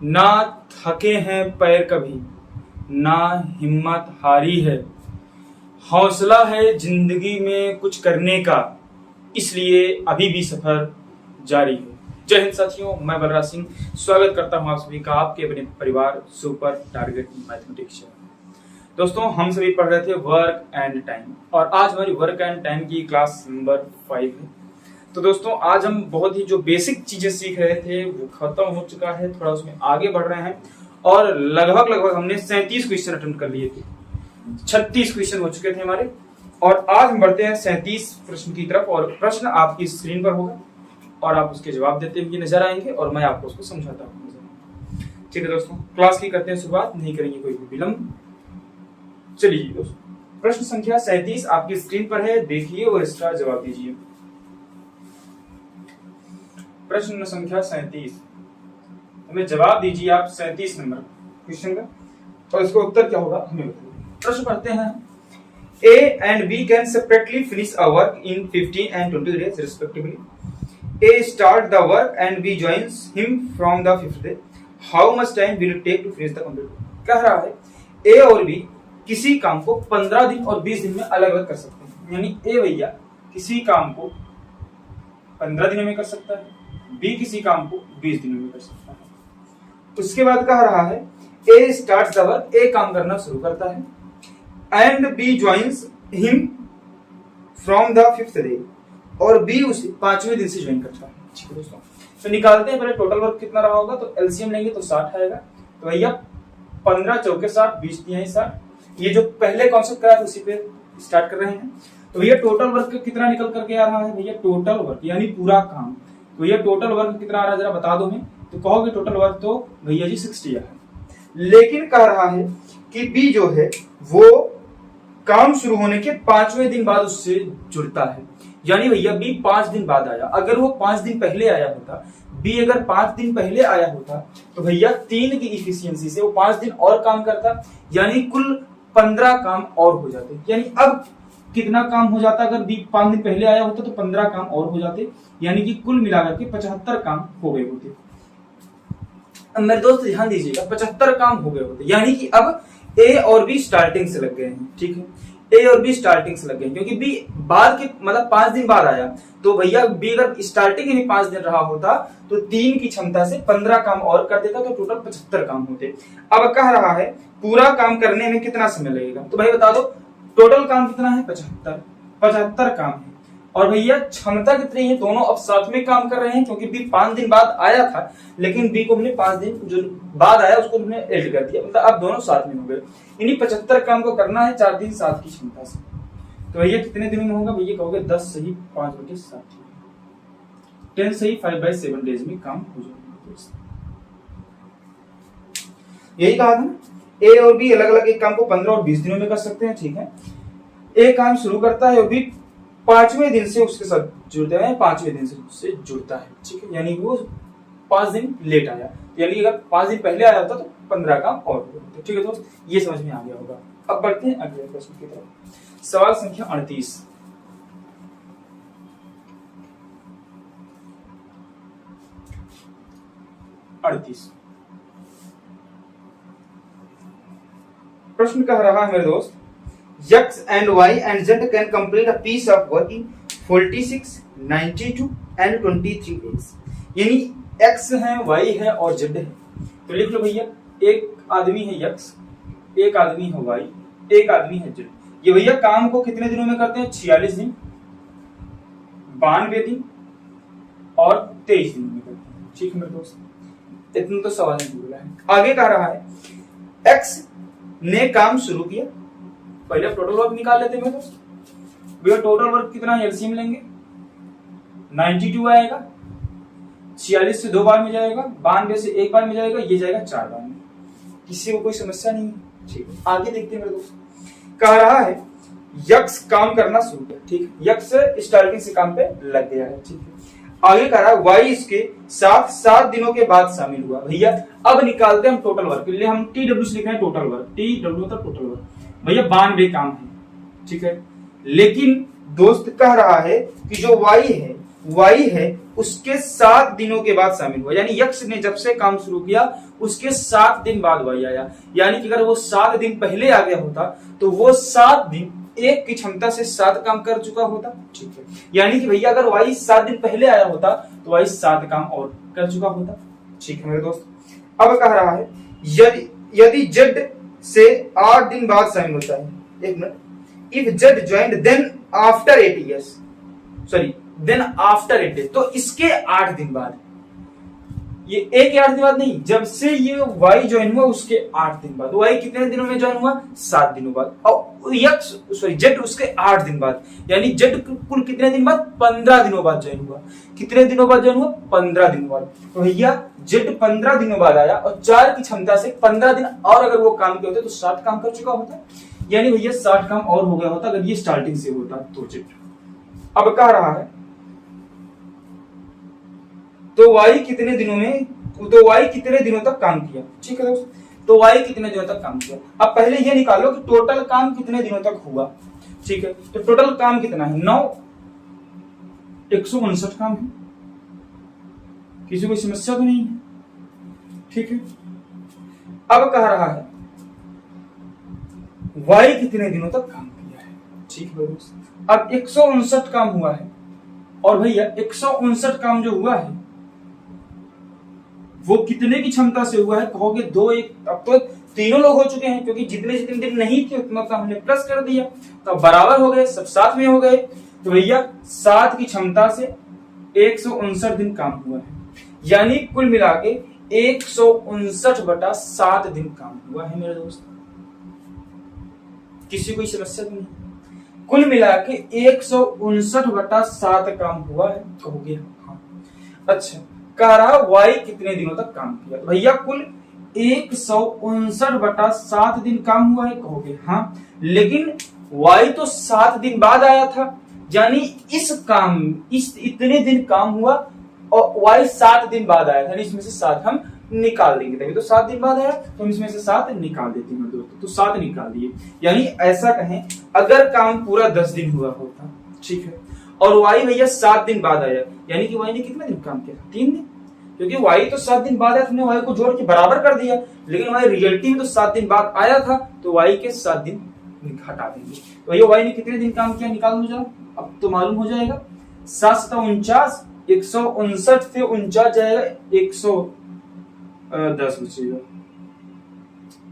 ना थके हैं पैर कभी, ना हिम्मत हारी है, हौसला है जिंदगी में कुछ करने का, इसलिए अभी भी सफर जारी है। जय हिंद साथियों, मैं बलराज सिंह स्वागत करता हूं आप सभी का आपके अपने परिवार सुपर टारगेट मैथमेटिक्स। दोस्तों, हम सभी पढ़ रहे थे वर्क एंड टाइम और आज हमारी वर्क एंड टाइम की क्लास नंबर 5 है। तो दोस्तों, आज हम बहुत ही जो बेसिक चीजें सीख रहे थे वो खत्म हो चुका है, थोड़ा उसमें आगे बढ़ रहे हैं और लगभग हमने 37 क्वेश्चन अटेम्प्ट कर लिए थे। 36 क्वेश्चन हो चुके थे हमारे और आज हम बढ़ते हैं 37 प्रश्न की तरफ। और प्रश्न आपकी स्क्रीन पर होगा और आप उसके जवाब देते हुए नजर आएंगे और मैं आपको उसको समझाता हूँ। ठीक है दोस्तों, क्लास की करते हैं शुरुआत, नहीं करेंगे कोई भी विलंब। चलिए दोस्तों, प्रश्न संख्या 37 आपकी स्क्रीन पर है, देखिए और इसका जवाब दीजिए। प्रश्न संख्या 37, हमें जवाब दीजिए आप 37 नंबर क्वेश्चन का और इसका उत्तर क्या होगा हमें बताइए। प्रश्न पढ़ते हैं, A and B can separately finish a work in 15 and 20 days respectively. A start the work and B joins him from the 5th day. How much time will it take to finish the complete work? कह रहा है A और B किसी काम को 15 दिन और 20 दिन में अलग अलग कर सकते हैं। यानी A भैया किसी काम को 15 दिनों में कर सकता है, B किसी काम को 20 दिनों में कर सकता है। उसके बाद कह रहा है A starts the work, A काम करना शुरू करता है and B joins him from the 5th day और B उसे 5वें दिन से ज्वाइन करता है। ठीक है दोस्तों, तो निकालते हैं पहले टोटल वर्क कितना रहा होगा। तो एलसीएम लेंगे तो 60 आएगा। तो भैया 15 चौके 60, 20 तिहाई 60। ये जो पहले कॉन्सेप्ट करा था उसी पे स्टार्ट कर रहे हैं। तो भैया टोटल वर्क कितना निकल करके आ रहा है भैया, टोटल वर्क यानी पूरा काम। तो भैया टोटल वर्क कितना आ रहा है जरा बता दो हमें। तो कहोगे टोटल वर्क तो भैया जी 60 है, लेकिन कह रहा है कि बी जो है वो काम शुरू होने के 5वें दिन बाद उससे जुड़ता है। यानी भैया बी 5 दिन बाद आया। अगर वो 5 दिन पहले आया होता, बी अगर 5 दिन पहले आया होता तो भैया 3 की इफिशियंसी से वो 5 दिन और काम करता, यानी कुल 15 काम और हो जाते। यानी अब कितना काम हो जाता, अगर बी 5 दिन पहले आया होता तो 15 काम और हो जाते, यानी कि कुल मिलाकर के 75 काम हो गए होते। अब मेरे दोस्त ध्यान दीजिएगा, 75 काम हो गए होते, यानी कि अब ए और बी स्टार्टिंग से लग गए हैं। ठीक है, ए और बी स्टार्टिंग से लग गए, क्योंकि बी बाद के मतलब 5 दिन बाद आया। तो भैया बी अगर स्टार्टिंग में 5 दिन रहा होता तो 3 की क्षमता से 15 काम और कर देता, तो टोटल 75 काम होते। अब कह रहा है पूरा काम करने में कितना समय लगेगा। तो भाई बता दो टोटल काम कितना है, 75 काम है। और भैया क्षमता कितनी है, दोनों अब साथ में काम कर रहे हैं, क्योंकि बी 5 दिन बाद आया था, लेकिन बी को हमने 5 दिन जो बाद आया उसको हमने ऐड कर दिया, मतलब अब दोनों साथ में हो गए। इन्हीं 75 काम को करना है 4 दिन 7 की क्षमता से। तो भैया कितने दिनों में होगा भैया, कहोगे 10 सही 5/7, 10 सही 5/7 डेज में काम हो जाएगा। यही कहा था, ए और बी अलग अलग एक काम को 15 और 20 दिनों में कर सकते हैं। ठीक है, ए काम शुरू करता है और बी 5वें दिन से उसके साथ जुड़ते हैं, 5वें दिन से उससे जुड़ता है। ठीक है, यानी वो 5 दिन लेट आया, यानी अगर 5 दिन पहले आया होता तो 15 काम और होते। ठीक है दोस्त, ये समझ में आ गया होगा। अब बढ़ते हैं अगले प्रश्न की तरफ। सवाल संख्या 38, प्रश्न कह रहा है मेरे दोस्त, X and Y and Z can complete a piece of work in 46, 92 and 23 days। यानी X है, Y है और Z है। तो लिख लो भैया, एक आदमी है X, एक आदमी है Y, एक आदमी है Z। ये भैया काम को कितने दिनों में करते हैं, 46 दिन, 92 दिन और 23 दिन में करते हैं। ठीक है मेरे दोस्त, इतना तो सवाल नहीं बोला है। आगे कह रहा है X ने काम शुरू किया, पहले टोटल वर्क निकाल लेते हैं दोस्त। भैया टोटल वर्क कितना है, एलसीएम लेंगे 92 आएगा, 46 से 2 बार में जाएगा, 92 से 1 बार में जाएगा, ये जाएगा 4 बार में। किसी को कोई समस्या नहीं है। ठीक है, आगे देखते हैं मेरे दोस्त। कह रहा है यक्स काम करना शुरू किया। ठीक है, यक्स स्टार्टिंग से काम पे लग गया है। ठीक है, आगे कह रहा है वाई इसके साथ 7 दिनों के बाद शामिल हुआ। भैया अब निकालते हैं हम टोटल वर्क, इसलिए हम TW से लिख रहे हैं टोटल वर्क। TW मतलब टोटल वर्क भैया 92 काम है। ठीक है, लेकिन दोस्त कह रहा है कि जो वाई है उसके 7 दिनों के बाद शामिल हुआ। यानी यक्ष ने जब से काम शुरू किया उसके 7 दिन बाद वाई आया। यानी कि अगर वो 7 दिन पहले आ गया होता तो वो 7 दिन एक की क्षमता से 7 काम कर चुका होता। ठीक है, यानी कि भैया अगर वाई 7 दिन पहले आया होता तो वाई 7 काम और कर चुका होता। ठीक है मेरे दोस्त, अब कह रहा है यदि जेड से 8 दिन बाद शामिल होता है, एक minute, if Z joined then after 8 years, sorry then after 8 days, तो इसके 8 दिन बाद, ये एक 8 दिन बाद नहीं, जब से ये वाई ज्वाइन हुआ उसके 8 दिन बाद। वाई कितने दिनों में ज्वाइन हुआ? 7 दिनों बाद। और यक्ष सॉरी जेड उसके 8 दिन बाद, यानी जेड कुल कितने दिन बाद? 15 दिनों बाद ज्वाइन हुआ। कितने दिनों बाद ज्वाइन हुआ? 15 दिनों बाद। तो भैया जेड 15 दिनों बाद आया और 4 की क्षमता से 15 दिन और अगर वो काम किया होता तो 60 काम कर चुका होता। यानी भैया 60 काम और हो गया होता अगर ये स्टार्टिंग से होता तो जेड। अब कह रहा है तो वाई कितने दिनों में, तो वाई कितने दिनों तक काम किया। ठीक है दोस्त, तो वाई कितने दिनों तक काम किया। अब पहले ये निकालो कि टोटल काम कितने दिनों तक हुआ। ठीक है, तो टोटल काम कितना है? 159 काम है। किसी कोई समस्या तो नहीं है? ठीक है, अब कह रहा है वाई कितने दिनों तक काम किया है। ठीक है दोस्त, अब 159 काम हुआ है और भैया 159 काम जो हुआ है वो कितने की क्षमता से हुआ है? कहोगे 2 1, अब तो तीनों लोग हो चुके हैं क्योंकि जितने जितने दिन नहीं थे उतना तो हमने प्लस कर दिया तो बराबर हो गए, सब साथ में हो गए। तो भैया 7 की क्षमता से 159 दिन काम हुआ है, यानी कुल मिला के 159/7 दिन काम हुआ है मेरे दोस्त। किसी कोई समस्या तो नहीं? कुल मिला के 159/7 काम हुआ है, कहोगे हाँ। अच्छा, कह रहा वाई कितने दिनों तक काम किया? भैया कुल 159/7 दिन काम हुआ है, कहोगे हाँ, लेकिन वाई तो 7 दिन बाद आया था, यानी इस इतने दिन काम हुआ और वाई 7 दिन बाद आया था, इसमें से 7 हम निकाल देंगे, तभी तो 7 दिन बाद आया तो हम इसमें से 7 निकाल देते हैं दोस्तों। तो 7 निकाल दिए, यानी ऐसा कहें अगर काम पूरा 10 दिन हुआ होता, ठीक है, और वाई भैया 7 दिन बाद आया, यानी कि वाई ने कितने दिन काम किया? 3 दिन, क्योंकि वाई तो 7 दिन बाद आया, तुमने वाई को जोड़ के बराबर कर दिया, लेकिन वाई रियलिटी में तो 7 दिन बाद आया था, तो वाई के 7 दिन हटा देंगे। तो भैया वाई ने कितने दिन काम किया निकाल दो जरा, अब तो मालूम हो जाएगा। 7 7 49, 159 से 49 जाएगा 110 बचेगा,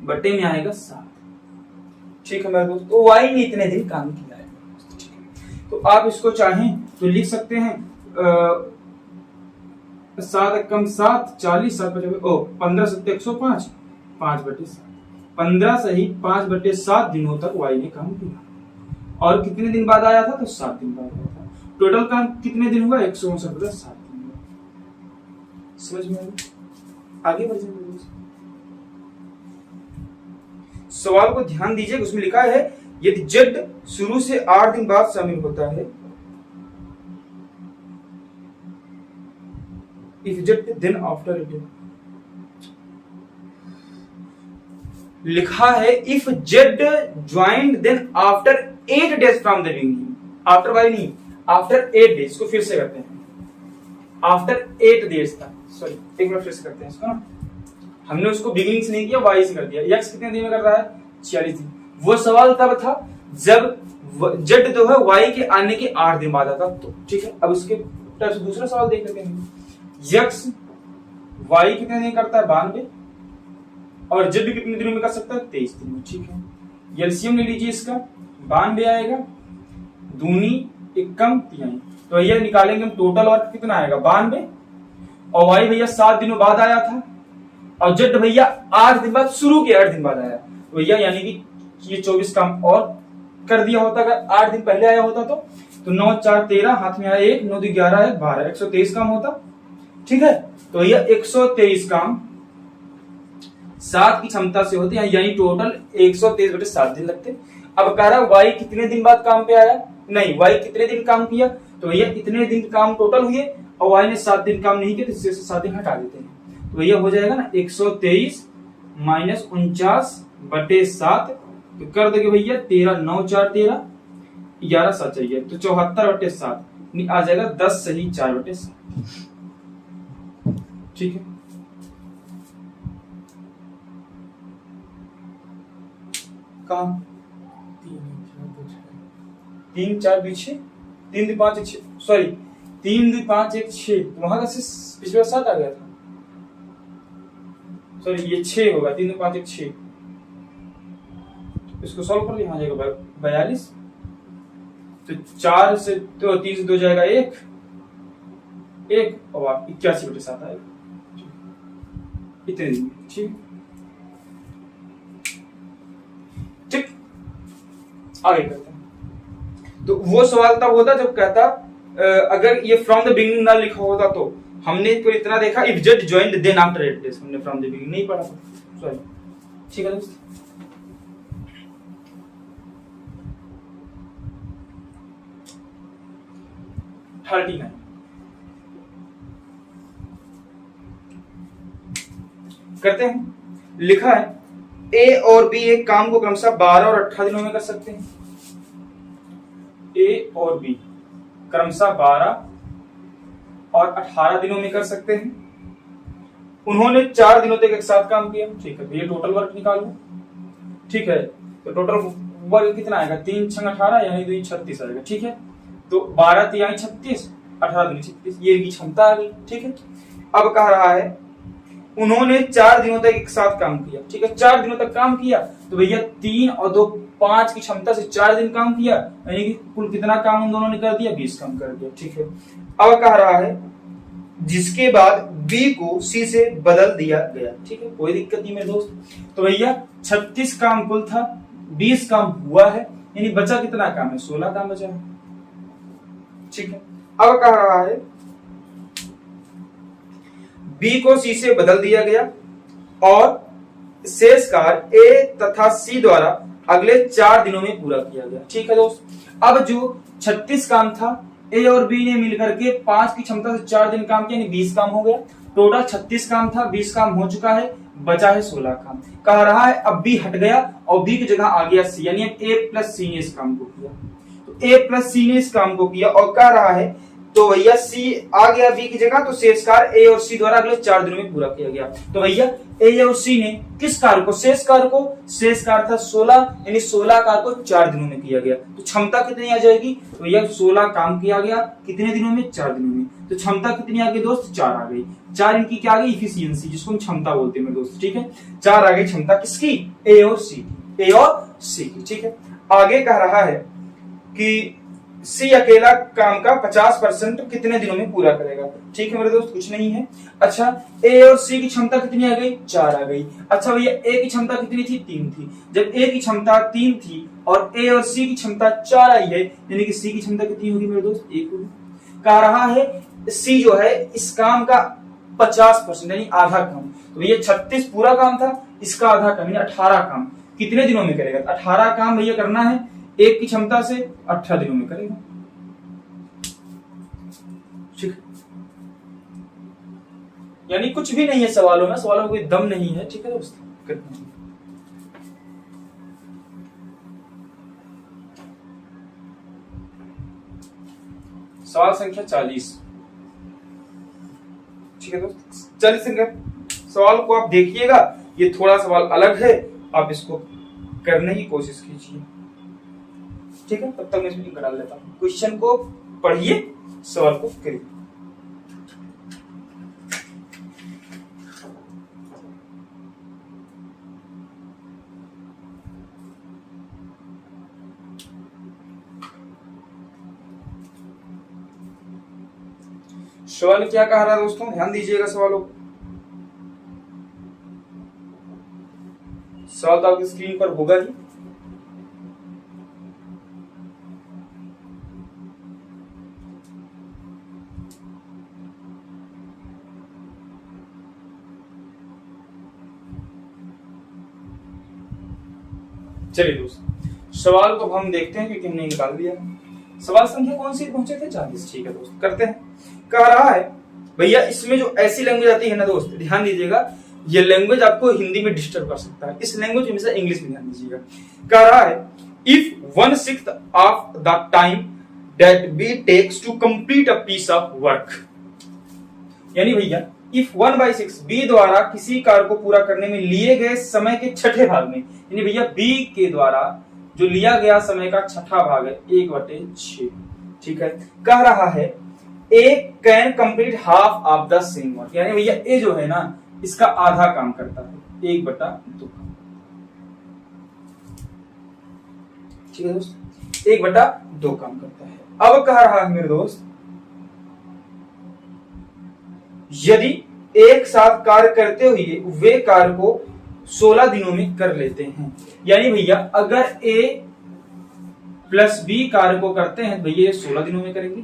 बटे में आएगा 7। ठीक है मेरे दोस्त, तो वाई ने इतने दिन काम किया है। तो आप इसको चाहें तो लिख सकते हैं 7 कम 7 40, 7 15 7 105, 5/7, 15 सही 5/7 दिनों तक वाई ने काम किया। और कितने दिन बाद आया था? तो 7 दिन बाद आया था। टोटल काम कितने दिन हुआ? 159/7 दिन। समझ में आया? आगे बढ़ जाएंगे। सवाल को ध्यान दीजिए, उसमें लिखा है यदि जेड शुरू से 8 दिन बाद शामिल होता है, if Z then after it, लिखा है if Z joined then after 8 days from the beginning, after Y नहीं, आफ्टर 8 days। इसको फिर से करते हैं, आफ्टर 8 days तक, सॉरी एक बार फिर से करते हैं इसको ना, हमने उसको बिगिनिंग से नहीं किया, वाई से कर दिया। यक्स कितने दिन में कर रहा है? 46 दिन। वो सवाल तब था जब जेड जो है वाई के आने के 8 दिन बाद आता, तो ठीक है। अब उसके तरफ से दूसरा सवाल देख लेते हैं। यक्स वाई कितने दिन करता है? 92, और जेड कितने दिनों में कर सकता है? 23 दिन में। ठीक है, एलसीएम ले लीजिए इसका, 92 आएगा, दूनी एकम तिहाई, तो ये निकालेंगे हम टोटल वर्क कितना आएगा? 92, और वाई भैया 7 दिनों बाद आया था, और जेड भैया 8 दिन बाद, शुरू के 8 दिन बाद आया भैया, यानी कि ये 24 काम और कर दिया होता अगर 8 दिन पहले आया होता तो 9 4 13, हाथ में आया 1, 9 2 11 है 12, 123 काम होता। ठीक है, तो भैया 123 काम 7 की क्षमता से होते हैं, यानी टोटल 123/7 दिन लगते। अब कह रहा वाई कितने दिन बाद काम पे आया? नहीं, वाई कितने दिन काम किया? तो भैया इतने दिन काम टोटल हुए और वाई ने 7 दिन काम नहीं किया, तो इससे 7 दिन हटा देते हैं, तो भैया हो जाएगा ना 123 माइनस 49/7, तो कर दोगे भैया 13 9 4 13, 11 7 चाहिए तो 74/7, आ जाएगा 10 सही 4/7। ठीक है, कहा 3 4 2 6 3 2 5 1 6 सॉरी 3 2 5 1 6 तो वहां का पिछले 7 आ गया था, सॉरी ये 6 होगा 3 2 5 1 6। इसको सॉल्व कर लिया, आ जाएगा 42। तो 4 से तो 3 से 2 जाएगा 1 और 81/7 आएगा। इतने दिन, ठीक ठीक। आगे करते हैं। तो वो सवाल तब होता जब कहता अगर ये फ्रॉम द बिगिनिंग ना लिखा होता तो हमने तो इतना देखा इफ जज जॉइंड देन आफ्टर 8 days, हमने फ्रॉम द बिगिनिंग नहीं पढ़ा था, सॉरी। ठीक है दोस्त, करते हैं। लिखा है ए और बी एक काम को क्रमशः 12 और 18 दिनों में कर सकते हैं। ए और बी क्रमशः 12 और 18 दिनों में कर सकते हैं। उन्होंने 4 दिनों तक एक साथ काम किया। ठीक है, तो ये टोटल वर्क निकालो। ठीक है, तो टोटल वर्क कितना आएगा 3 6 18 यानी 2 36 आएगा। ठीक है, तो 12 3 36 18 2 36 ये की क्षमता आ गई। ठीक है, अब कह रहा है उन्होंने 4 दिनों तक एक साथ काम किया। ठीक है, 4 दिनों तक काम किया तो भैया 3 और 2 5 की क्षमता से 4 दिन काम किया यानी कि कुल कितना काम उन दोनों ने कर दिया 20 काम कर दिया। ठीक है, अब कह रहा है जिसके बाद बी को सी से बदल दिया गया। ठीक है, कोई दिक्कत नहीं मेरे दोस्त। तो भैया 36 काम कुल था, 20 काम हुआ है यानी बचा कितना काम है 16 काम बचा है। ठीक है, अब कह रहा है बी को सी से बदल दिया गया और शेष कार्य ए तथा सी द्वारा अगले 4 दिनों में पूरा किया गया। ठीक है दोस्त, अब जो 36 काम था ए और बी ने मिलकर के 5 की क्षमता से 4 दिन काम किया यानी 20 काम हो गया। टोटल 36 काम था, 20 काम हो चुका है, बचा है 16 काम। कह रहा है अब बी हट गया और बी की जगह आ गया सी यानी ए प्लस सी ने इस काम को किया। तो ए प्लस सी ने इस काम को किया और कह रहा है तो भैया सी आ गया बी की जगह, तो शेष कार्य ए और सी द्वारा अगले 4 दिनों में पूरा किया गया। तो भैया ए और सी ने किस कार्य को शेष कार्य था 16 यानी 16 कार्य को 4 दिनों में किया गया। तो क्षमता कितनी आ जाएगी तो भैया 16 काम किया गया कितने दिनों में 4 दिनों में। तो क्षमता कितनी आ गई दोस्त 4 आ गई। 4 इनकी क्या आ गई इफिशियंसी जिसको हम क्षमता बोलते हैं दोस्त। ठीक है, 4 आ गई क्षमता किसकी ए और सी की। ठीक है, आगे कह रहा है कि सी अकेला काम का 50% कितने दिनों में पूरा करेगा। ठीक है मेरे दोस्त, कुछ नहीं है। अच्छा, ए और सी की क्षमता कितनी आ गई 4 आ गई। अच्छा भैया ए की क्षमता कितनी थी 3 थी। जब ए की क्षमता 3 थी और ए और सी की क्षमता 4 आई है यानी कि सी की क्षमता कितनी होगी मेरे दोस्त 1 होगी। कह रहा है सी जो है इस काम का 50% यानी आधा काम। तो भैया 36 पूरा काम था, इसका आधा काम यानी 18 काम कितने दिनों में करेगा। 18 काम भैया करना है 1 की क्षमता से 18 दिनों में करेगा। ठीक, यानी कुछ भी नहीं है सवालों में कोई दम नहीं है। ठीक है दोस्त, करते हैं। सवाल संख्या 40। ठीक है दोस्त, 40 संख्या सवाल को आप देखिएगा, ये थोड़ा सवाल अलग है, आप इसको करने की कोशिश कीजिए। ठीक है, तब तक मैं इसमें डाल लेता हूं। क्वेश्चन को पढ़िए, सवाल को करिए। सवाल क्या कह रहा है दोस्तों, ध्यान दीजिएगा सवालों को। सवाल तो आपकी स्क्रीन पर होगा ही। चलिए दोस्त, सवाल को हम देखते हैं क्योंकि हमने निकाल दिया। सवाल संख्या कौन सी पहुंचे थे 40। ठीक है दोस्त, करते हैं। कह रहा है भैया इसमें जो ऐसी लैंग्वेज आती है ना दोस्त, ध्यान दीजिएगा, ये लैंग्वेज आपको हिंदी में डिस्टर्ब कर सकता है। इस लैंग्वेज में हमेशा इंग्लिश में ध्यान दीजिएगा। कह रहा है if 1/6 of the time that B takes to complete a piece of work। यानी भैया if 1/6 B द्वारा किसी कार्य को पूरा करने में लिए गए समय के छठे भाग में, यानी भैया B के द्वारा जो लिया गया समय का छठा भाग है 1/6, ठीक है। कह रहा है A can complete half of the same work, यानी भैया A जो है ना इसका आधा काम करता है 1/2, ठीक है दोस्त, 1/2 काम करता है। अब कह रहा है मेरे दोस्त यदि एक साथ कार्य करते हुए वे कार्य को 16 दिनों में कर लेते हैं, यानी भैया अगर A प्लस B कार्य को करते हैं भैया ये 16 दिनों में करेंगे।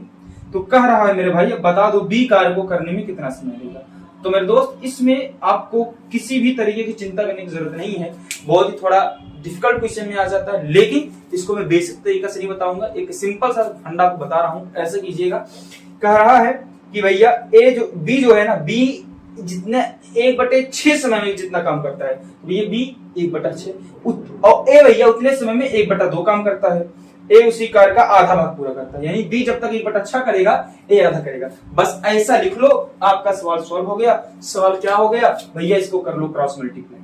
तो कह रहा है मेरे भाई बता दो B कार्य को करने में कितना समय लगेगा। तो मेरे दोस्त इसमें आपको किसी भी तरीके की चिंता करने की जरूरत नहीं है, बहुत ही थोड़ा डिफिकल्ट क्वेश्चन में आ जाता है, लेकिन इसको मैं बेसिक तरीका से नहीं बताऊंगा, एक सिंपल सा फंडा को बता रहा हूं, ऐसे कीजिएगा। कह रहा है कि भैया B जो है ना B जितने 1/6 समय में जितना काम करता है तो ये B 1/6 और A भैया उतने समय में 1/2 काम करता है। A उसी कार्य का आधा भाग पूरा करता है, यानी B जब तक 1/6 करेगा A आधा करेगा। बस ऐसा लिख लो, आपका सवाल सॉल्व हो गया। सवाल क्या हो गया भैया, इसको कर लो क्रॉस मल्टीप्लाई।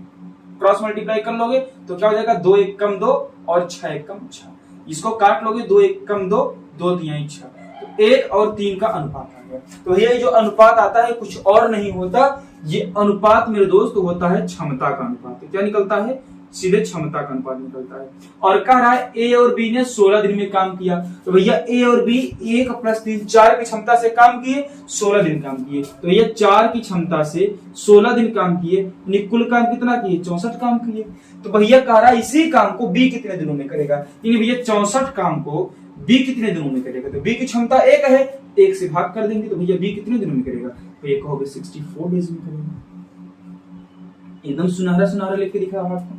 क्रॉस मल्टीप्लाई कर लोगे तो क्या हो जाएगा 2 1 कम 2 और 6 1 कम 6। इसको काट लोगे 2 1 कम 2 2 3 6, तो 1 और 3 का अनुपात आ गया। तो भैया ये जो अनुपात आता है कुछ और नहीं होता, ये अनुपात मेरे दोस्त होता है क्षमता का अनुपात। क्या निकलता है, सीधे क्षमता का अनुपात निकलता है। और कह रहा है A और B ने 16 दिन में काम किया, तो भैया A और B 1 + 3 4 की क्षमता से काम किए, 16 दिन काम किए। तो भैया 4 की क्षमता से 16 दिन काम किए, कुल काम कितना किए 64 काम किए। तो भैया कह रहा है इसी काम को B कितने दिनों में करेगा, यानी भैया 64 काम को B कितने दिनों में करेगा। तो B की क्षमता 1 है, 1 से भाग कर देंगे तो भैया B कितने दिनों में करेगा, तो ये कहोगे 64 डेज में करेगा। एकदम सुनहरा सुनहरा लिख के दिखा रहा आपको,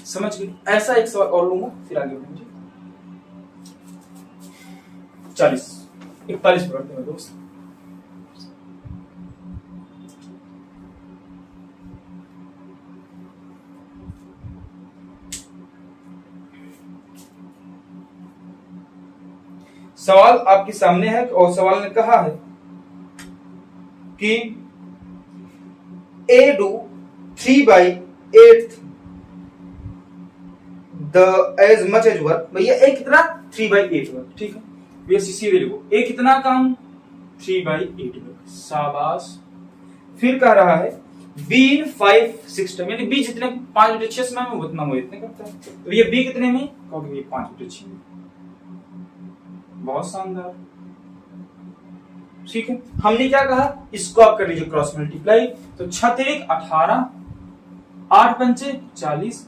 समझ गए। ऐसा एक सवाल और लूंगा फिर आगे बढ़ेंगे। 41 पकड़ते हैं दोस्त। सवाल आपके सामने है और सवाल ने कहा है कि A do 3/8 as much as work। भैया A कितना 3/8 वर्क, ठीक है भैया सीधे लिखो A कितना काम 3/8 वर्क, शाबाश। फिर कह रहा है B in 5/6 टाइम, यानी B जितने 5/6 समय में उतना वो इतने करता है। तो ये B कितने में, कहोगे ये 5/6 में। बहुत शानदार, ठीक है। हमने क्या कहा, इसको आप कर लीजिए क्रॉस मल्टीप्लाई। तो 6 3 18, 8 पंचे 40,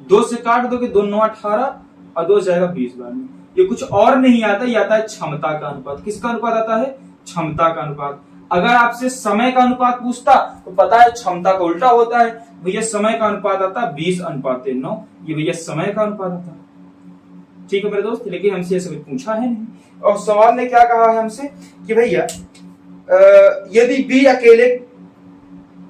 2 से काट दोगे 2 9 18 और 2 जाएगा 20 बार में। ये कुछ और नहीं आता, ये आता है क्षमता का अनुपात। किसका अनुपात आता है, क्षमता का अनुपात। अगर आपसे समय का अनुपात पूछता तो पता है क्षमता का उल्टा होता है, भैया समय का अनुपात आता है 20:9, ये भैया समय का अनुपात आता है, ठीक है मेरे दोस्त। लेकिन हमसे ऐसा कुछ पूछा है नहीं। और सवाल ने क्या कहा है हमसे कि भैया यदि B अकेले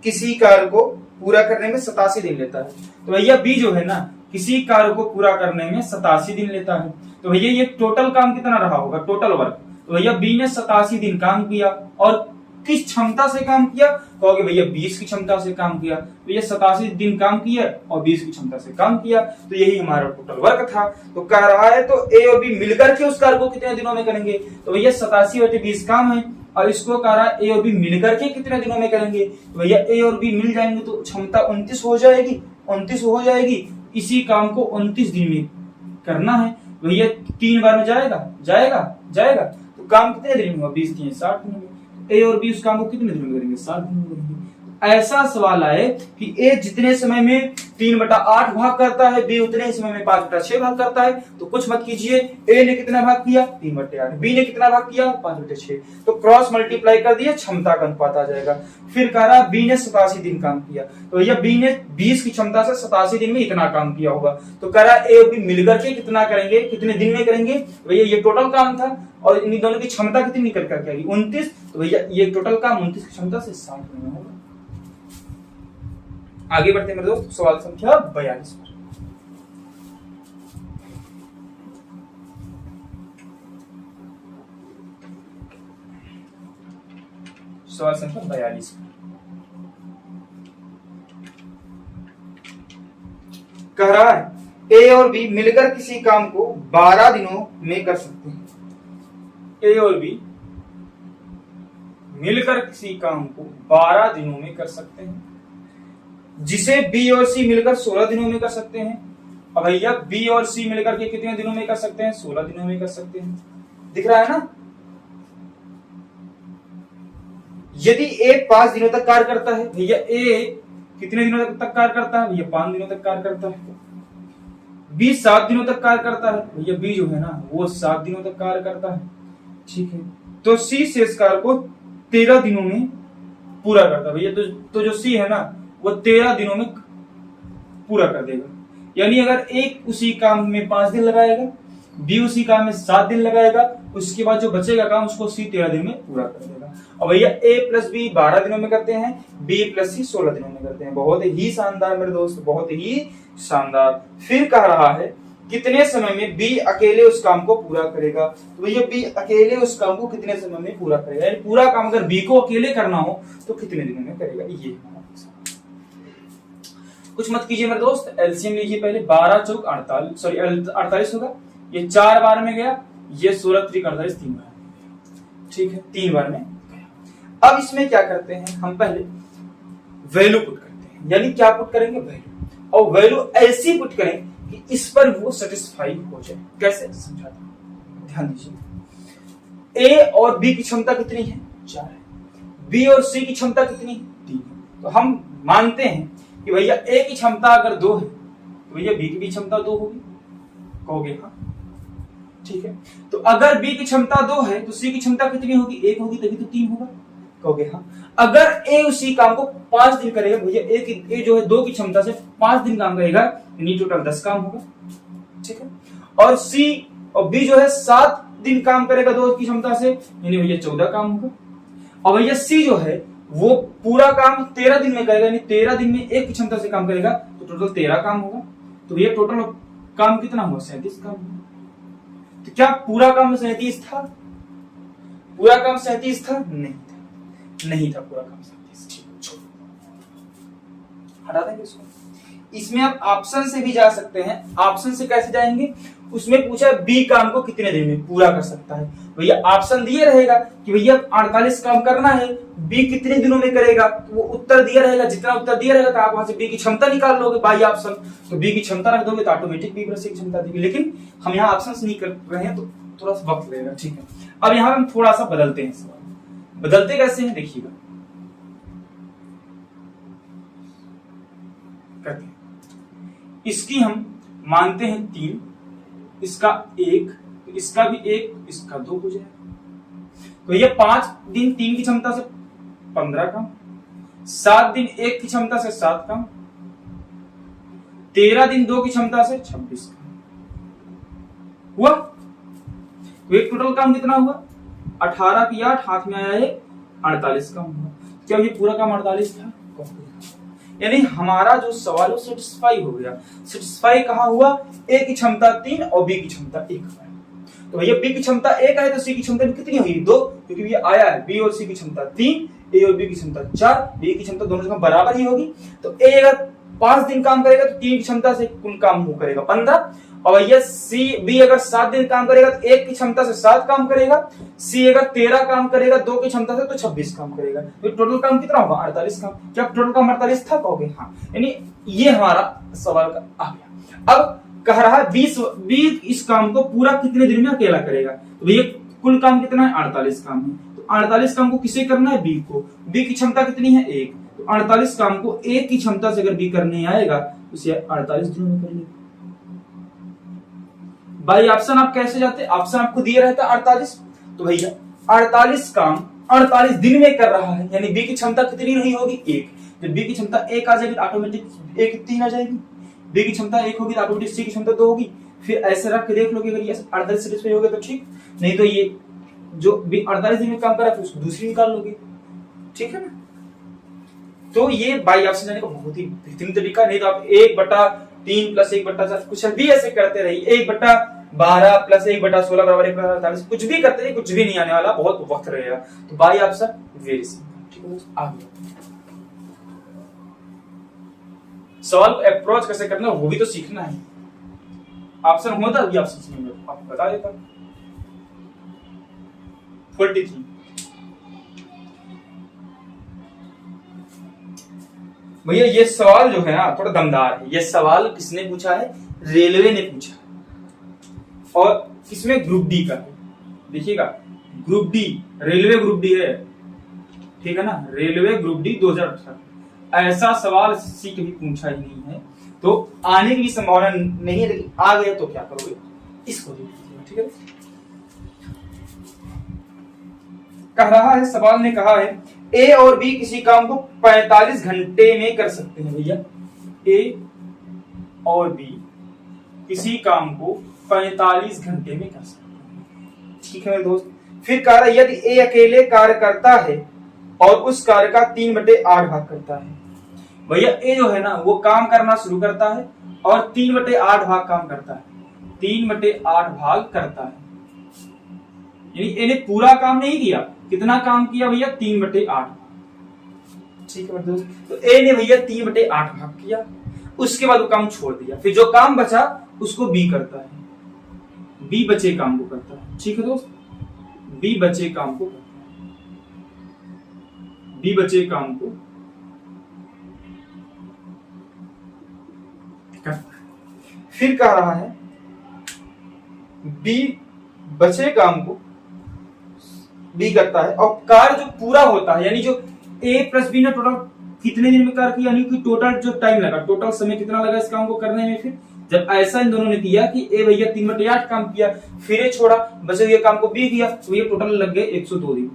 किसी कार्य को पूरा करने में 87 दिन लेता है, तो भैया B जो है ना किसी कार्य को पूरा करने में 87 दिन लेता है, तो भैया ये टोटल काम कितना रहा होगा, टोटल वर्क। तो भैया B ने 87 दिन काम किया और किस क्षमता से काम किया, कहोगे भैया 20 की क्षमता से काम किया। तो ये 87 दिन काम किया और 20 की क्षमता से काम किया, तो यही हमारा टोटल वर्क था। तो कह रहा है तो A और B मिलकर के उस कार्य को कितने दिनों में करेंगे, तो भैया 87/20 काम है, और इसको कह रहा है A और B मिलकर के कितने दिनों में करेंगे, तो भैया A और B मिल जाएंगे तो क्षमता 29 हो जाएगी, 29 हो जाएगी। इसी काम को 29 दिन में करना है, भैया 3 बार में जाएगा। तो काम कितने दिन में हुआ, 20 3 60 दिन में। A और B उस काम को कितने दिन में करेंगे, 7 दिन में करेंगे। ऐसा सवाल आए कि A जितने समय में 3/8 भाग करता है, B उतने समय में 5/6 भाग करता है, तो कुछ मत कीजिए। A ने कितना भाग किया 3/8, B ने कितना भाग किया 5/6, तो क्रॉस मल्टीप्लाई कर दिया, क्षमता का अनुपात आ जाएगा। फिर कह रहा B ने 87 दिन काम किया, तो भैया B ने 20 की क्षमता से 87 दिन में इतना काम किया होगा। तो कह रहा A और B मिलकर के कितना करेंगे, कितने दिन में करेंगे, भैया ये टोटल काम था और इन दोनों की क्षमता कितनी निकल करके आएगी 29, तो भैया ये टोटल काम 29 की क्षमता से 60 दिन में होगा। आगे बढ़ते हैं मेरे दोस्त, सवाल संख्या 42 पर। सवाल संख्या 42 कह रहा है ए और बी मिलकर किसी काम को 12 दिनों में कर सकते हैं। ए और बी मिलकर किसी काम को 12 दिनों में कर सकते हैं, जिसे बी और सी मिलकर 16 दिनों में कर सकते हैं। अब भैया बी और सी मिलकर के कितने दिनों में कर सकते हैं? 16 दिनों में कर सकते हैं। दिख रहा है ना? यदि ए 5 दिनों तक कार्य करता है, भैया ए कितने दिनों तक कार्य करता है? भैया 5 दिनों तक कार्य करता है। बी 7 दिनों तक कार्य करता है, भैया बी जो है ना वो 7 दिनों तक कार्य करता है। ठीक है, तो सी शेष कार्य को 13 दिनों में पूरा करता है। भैया तो जो सी है ना वो 13 दिनों में पूरा कर देगा। यानी अगर एक उसी काम में 5 दिन लगाएगा, बी उसी काम में 7 दिन लगाएगा, उसके बाद जो बचेगा काम उसको सी 13 दिन में पूरा कर देगा। और भैया ए प्लस बी 12 दिनों में करते हैं, बी प्लस सी 16 दिनों में करते हैं। बहुत ही शानदार मेरे दोस्त, बहुत ही शानदार। फिर कह रहा है कितने समय में बी अकेले उस काम को पूरा करेगा। तो भैया बी अकेले उस काम को कितने समय में पूरा करेगा, यानी पूरा काम अगर बी को अकेले करना हो तो कितने दिनों में करेगा। ये कुछ मत कीजिए मेरे दोस्त, एलसीएम लीजिए पहले। 12 चौक 48, सॉरी 48 होगा। ये 4 बार में गया, ये 16 त्रिक 48 3 बार। ठीक है, 3 बार में गया। अब इसमें क्या करते हैं हम, पहले वैल्यू पुट करते हैं। यानी क्या पुट करेंगे? वैल्यू। और वैल्यू ऐसी पुट करें कि इस पर वो सेटिस्फाई हो जाए। कैसे समझाता हूं, ध्यान दीजिए। ए और बी की क्षमता कितनी है? 4 है। बी और सी की क्षमता कितनी है? 3 है। तो हम मानते हैं कि भैया ए की क्षमता अगर 2 है तो भैया बी की भी क्षमता 2 होगी। कहोगे हाँ, ठीक है। तो अगर बी की क्षमता 2 है तो सी की क्षमता कितनी होगी? 1 होगी, तभी तो 3 होगा। कहोगे हाँ। अगर ए उसी काम को 5 दिन करेगा, भैया ए जो है 2 की क्षमता से 5 दिन काम करेगा, यानी टोटल 10 काम होगा। ठीक है। और सी और बी जो है 7 दिन काम करेगा 2 की क्षमता से, यानी भैया 14 काम होगा। और भैया सी जो है वो पूरा काम 13 दिन में करेगा, यानी 13 दिन में 1 की क्षमता से काम करेगा, तो टोटल 13 काम होगा। तो ये टोटल काम कितना हुआ? 37 काम हुआ। तो क्या पूरा काम 37 था? पूरा काम 37 था? नहीं था पूरा काम 37। ठीक, हटा देंगे इसको। इसमें आप ऑप्शन से भी जा सकते हैं। ऑप्शन से कैसे जाएंगे? उसमें पूछा बी काम को कितने दिन में पूरा कर सकता है। भैया ऑप्शन दिए रहेगा कि भैया 48 काम करना है, बी कितने दिनों में करेगा, तो वो उत्तर दिया रहेगा। जितना उत्तर दिया रहेगा तो आप वहां से बी की क्षमता निकाल लोगे बाई ऑप्शन। तो बी की क्षमता रख दोगे तो ऑटोमेटिक बी प्लस सी की क्षमता देगी। लेकिन हम यहाँ ऑप्शन नहीं कर रहे हैं तो थोड़ा सा वक्त लगेगा। ठीक है, अब यहाँ हम थोड़ा सा बदलते हैं सवाल। बदलते कैसे हैं देखिएगा। करते हैं, इसकी हम मानते हैं 3, इसका 1, इसका भी 1, इसका 2 हो जाएगा। तो ये 5 दिन 3 की क्षमता से 15 काम, 7 दिन 1 की क्षमता से 7 काम, 13 दिन 2 की क्षमता से 26 काम हुआ। तो एक टोटल काम कितना हुआ? 18 की 8 हाथ में आया है, 48 काम हुआ। क्या ये पूरा काम 48 था? यानी हमारा जो सवाल है सेटिस्फाई हो गया। सेटिस्फाई कहां हुआ? ए की क्षमता 3 और बी की क्षमता 1 है। तो भैया बी की क्षमता 1 है तो सी की क्षमता कितनी होगी? 2, क्योंकि ये आया है बी और सी की क्षमता 3, ए और बी की क्षमता 4, बी की क्षमता दोनों जगह बराबर ही होगी। तो ए अगर 5 दिन काम करेगा तो 3 की क्षमता से कुल काम वो करेगा 15। और ये बी अगर 7 दिन काम करेगा तो 1 की क्षमता से 7 काम करेगा। सी अगर 13 काम करेगा 2 की क्षमता से तो 26 काम करेगा। तो टोटल काम कितना होगा? 48 काम। क्या टोटल काम 48 था? कहोगे हाँ। यानी ये हमारा सवाल का आ गया। अब कह रहा है बी इस काम को पूरा कितने दिन में अकेला करेगा। तो ये कुल काम कितना है? 48 काम है। तो 48 काम को किसे करना है? बी को। बी की क्षमता कितनी है? 1। तो 48 काम को 1 की क्षमता से अगर बी करने आएगा तो उसे 48 दिनों में कर लेगा। भाई ऑप्शन आप कैसे जाते? ऑप्शन आपको दिया रहता है 48। तो भैया 48 काम 48 दिन में कर रहा है, यानी बी की क्षमता कितनी नहीं होगी? 1। जब बी की क्षमता 1 आ जाएगी तो ऑटोमेटिक 1 3 आ जाएगी। बी की क्षमता 1 होगी तो ऑटोमेटिक सी की क्षमता 2 होगी। फिर ऐसे रख के देख लोगे, अगर ये 48 सेटिस्फाई हो गया तो ठीक, नहीं तो ये जो बी 48 दिन में काम कर रहा है उसको दूसरी निकाल लोगे। ठीक है ना? तो ये बाई ऑप्शन जाने का बहुत ही बेहतरीन तरीका। नहीं तो आप 1/3 + 1/4 कुछ भी ऐसे करते रहिए, 1/12 + 1/16 = 1/48, कुछ भी करते रहिए, कुछ भी नहीं आने वाला, बहुत वक्त रहेगा। तो बाई ऑप्शन वेरी सिंपल। है आ गया। सवाल अप्रोच कैसे करना वो भी तो सीखना है। ऑप्शन होता भी आप सीखेंगे, आपको बता देता। 43 भैया ये सवाल जो है ना थोड़ा दमदार है। ये सवाल किसने पूछा है? रेलवे ने पूछा और किसमें? ग्रुप डी का है। देखिएगा group D, railway group D है, ठीक है ना, रेलवे ग्रुप डी 2018। ऐसा सवाल सी कभी पूछा ही नहीं है, तो आने की संभावना नहीं है, लेकिन आ गया तो क्या करोगे? इसको देख लीजिए, ठीक है। कह रहा है, सवाल ने कहा है ए और बी किसी काम को 45 घंटे में कर सकते हैं। भैया ए और बी किसी काम को 45 घंटे में कर सकते हैं, ठीक है मेरे दोस्त। फिर कह रहा है यदि ए अकेले कार्य करता है और उस कार्य का 3/8 भाग करता है। भैया ए जो है ना वो काम करना शुरू करता है और 3/8 भाग काम करता है, 3/8 भाग करता है, यानी ए ने पूरा काम नहीं किया। कितना काम किया भैया? 3/8, ठीक है दोस्त। तो ए ने भैया 3/8 भाग किया, उसके बाद वो काम छोड़ दिया। फिर जो काम बचा उसको बी करता है, बी बचे काम को करता है, ठीक है दोस्त। बी बचे काम को करता है, बी बचे काम को करता है। फिर कह रहा है बी बचे काम को बी करता है और कार्य जो पूरा होता है, यानी जो ए प्लस बी ने टोटल कितने दिन में कार्य किया, यानी कि टोटल जो टाइम लगा, टोटल समय कितना लगा इस काम को करने में। फिर जब ऐसा इन दोनों ने किया कि ए भैया 3/8 काम किया, फिर ए छोड़ा, बचे हुए काम को बी किया, तो ये टोटल लग गए 102 दिन।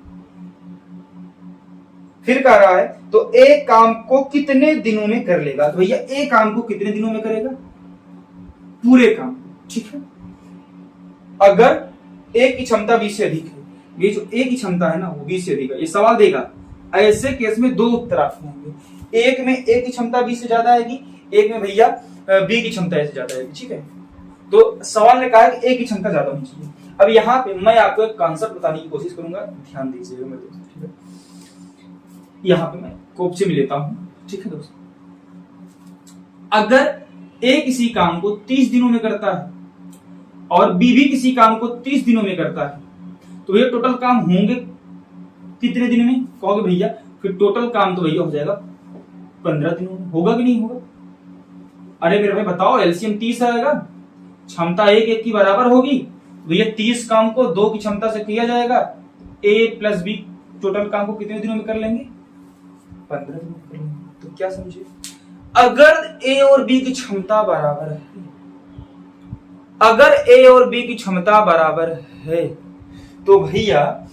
फिर कह रहा है तो ए काम को कितने दिनों में कर लेगा? तो भैया ए काम को कितने दिनों में करेगा? पूरे काम, ठीक है। अगर ए की क्षमता 20 से अधिक है, ये जो ए की क्षमता है ना वो 20 से अधिक है, ये सवाल देगा। ऐसे केस में दो उत्तर आपके होंगे, एक में ए की क्षमता 20 से ज्यादा आएगी, एक में भैया बी की क्षमता से ज्यादा आएगी, ठीक है। तो सवाल ने कहा कि ए की क्षमता ज्यादा होनी चाहिए। अब यहाँ पे मैं आपको एक कॉन्सेप्ट बताने की कोशिश करूंगा, ध्यान दीजिएगा मेरे दोस्त, ठीक है। यहाँ पे मैं कोपचे में लेता हूं, ठीक है दोस्त। अगर ए किसी काम को 30 दिनों में करता है और बी भी किसी काम को 30 दिनों में करता है, तो ये टोटल काम होंगे कितने दिन में कहोगे भैया? फिर टोटल काम तो भैया हो जाएगा 15 दिनों में। होगा कि नहीं होगा? अरे मेरे भाई बताओ, एलसीएम 30 आएगा, क्षमता 1 की बराबर होगी, भैया 30 काम को 2 की क्षमता से किया जाएगा, ए प्लस बी टोटल काम को कितने दिनों में कर लेंगे? 15 दिनों में कर लेंगे। तो क्या समझे, अगर ए और बी की क्षमता बराबर है, अगर ए और बी की क्षमता बराबर है, तो भैया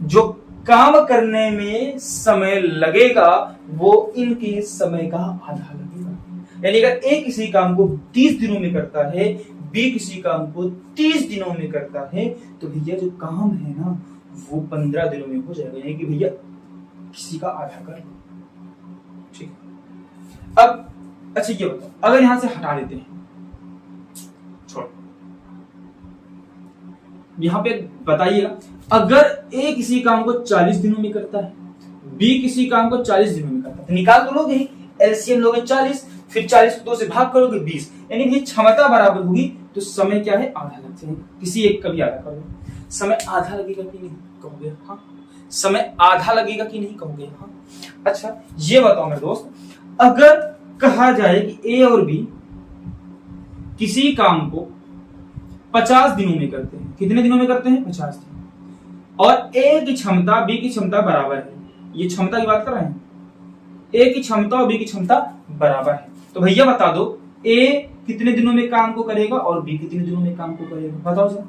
जो काम करने में समय लगेगा वो इनके समय का आधा लगेगा। यानी अगर ए किसी काम को 30 दिनों में करता है, बी किसी काम को 30 दिनों में करता है, तो भैया जो काम है ना वो 15 दिनों में हो जाएगा, यानी कि भैया किसी का आधा कर लो, ठीक। अब अच्छा ये बताओ, अगर यहां से हटा देते हैं, छोड़, यहां पे बताइएगा, अगर ए किसी काम को 40 दिनों में करता है, बी किसी काम को 40 दिनों में करता है, तो निकाल तो लोगे, एलसीएम लोगे 40, फिर 40 को 2 से भाग करोगे 20, यानी कि क्षमता बराबर होगी, तो समय क्या है? आधा लगता है। किसी एक का भी आधा करोगे, समय आधा लगेगा कि नहीं कहोगे? हाँ। समय आधा लगेगा कि नहीं कहोगे? हाँ। अच्छा ये बताओ मेरे दोस्त, अगर कहा जाए कि ए और बी किसी काम को 50 दिनों में करते हैं, कितने दिनों में करते हैं? 50 दिन, और ए की क्षमता बी की क्षमता बराबर है, ये क्षमता की बात कर रहे हैं, ए की क्षमता और बी की क्षमता बराबर है, तो भैया बता दो ए कितने दिनों में काम को करेगा और बी कितने दिनों में काम को करेगा, बताओ सर।